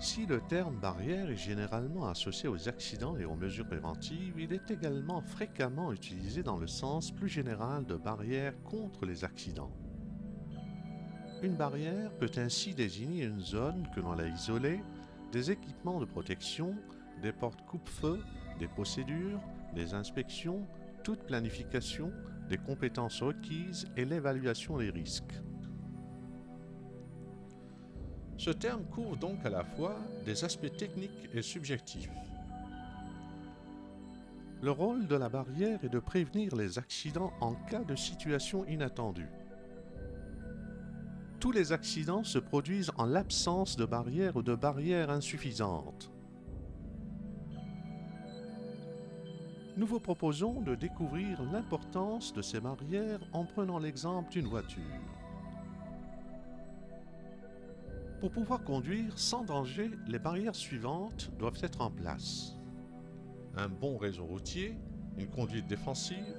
Si le terme barrière est généralement associé aux accidents et aux mesures préventives, il est également fréquemment utilisé dans le sens plus général de barrière contre les accidents. Une barrière peut ainsi désigner une zone que l'on a isolée, des équipements de protection, des portes coupe-feu, des procédures, des inspections, toute planification, des compétences requises et l'évaluation des risques. Ce terme couvre donc à la fois des aspects techniques et subjectifs. Le rôle de la barrière est de prévenir les accidents en cas de situation inattendue. Tous les accidents se produisent en l'absence de barrière ou de barrières insuffisantes. Nous vous proposons de découvrir l'importance de ces barrières en prenant l'exemple d'une voiture. Pour pouvoir conduire sans danger, les barrières suivantes doivent être en place. Un bon réseau routier, une conduite défensive,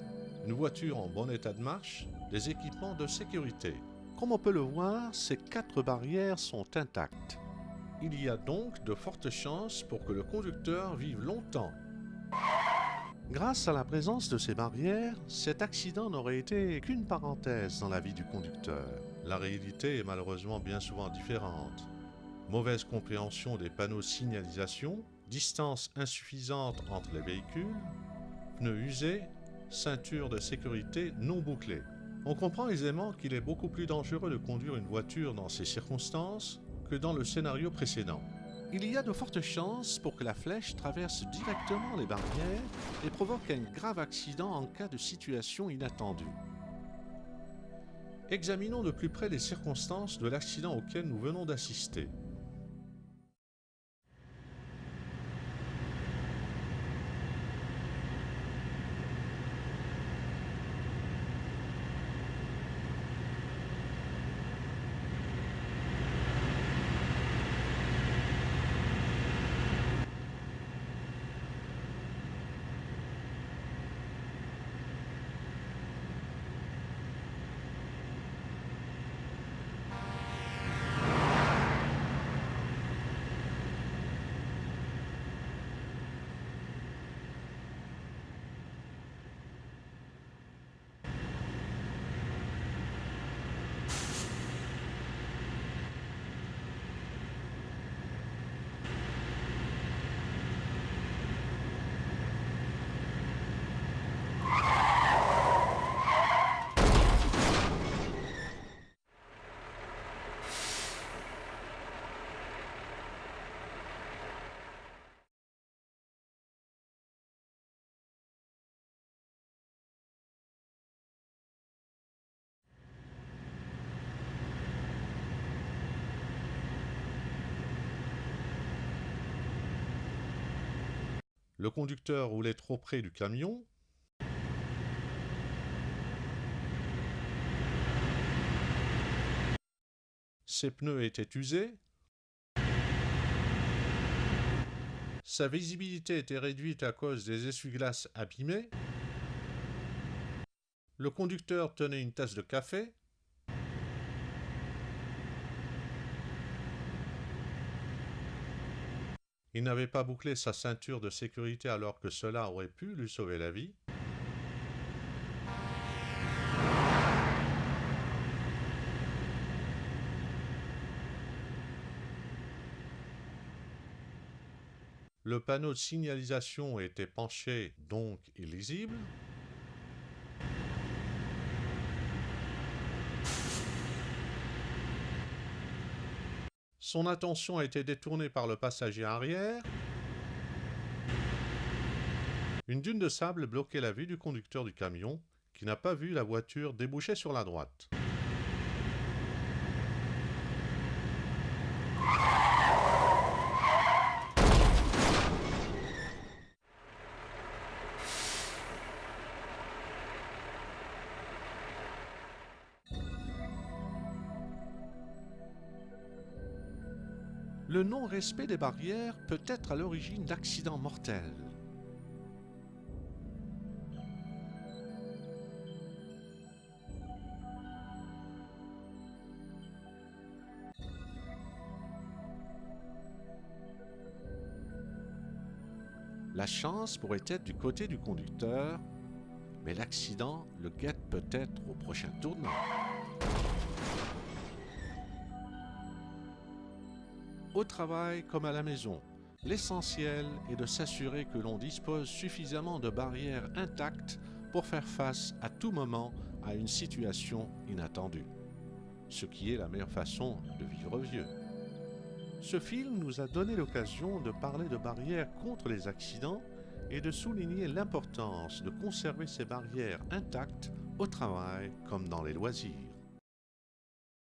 une voiture en bon état de marche, des équipements de sécurité. Comme on peut le voir, ces 4 barrières sont intactes. Il y a donc de fortes chances pour que le conducteur vive longtemps. Grâce à la présence de ces barrières, cet accident n'aurait été qu'une parenthèse dans la vie du conducteur. La réalité est malheureusement bien souvent différente. Mauvaise compréhension des panneaux de signalisation, distance insuffisante entre les véhicules, pneus usés, ceinture de sécurité non bouclée. On comprend aisément qu'il est beaucoup plus dangereux de conduire une voiture dans ces circonstances que dans le scénario précédent. Il y a de fortes chances pour que la flèche traverse directement les barrières et provoque un grave accident en cas de situation inattendue. Examinons de plus près les circonstances de l'accident auquel nous venons d'assister. Le conducteur roulait trop près du camion. Ses pneus étaient usés. Sa visibilité était réduite à cause des essuie-glaces abîmés. Le conducteur tenait une tasse de café. Il n'avait pas bouclé sa ceinture de sécurité alors que cela aurait pu lui sauver la vie. Le panneau de signalisation était penché, donc illisible. Son attention a été détournée par le passager arrière. Une dune de sable bloquait la vue du conducteur du camion, qui n'a pas vu la voiture déboucher sur la droite. Le non-respect des barrières peut être à l'origine d'accidents mortels. La chance pourrait être du côté du conducteur, mais l'accident le guette peut-être au prochain tournant. Au travail comme à la maison, l'essentiel est de s'assurer que l'on dispose suffisamment de barrières intactes pour faire face à tout moment à une situation inattendue, ce qui est la meilleure façon de vivre vieux. Ce film nous a donné l'occasion de parler de barrières contre les accidents et de souligner l'importance de conserver ces barrières intactes au travail comme dans les loisirs.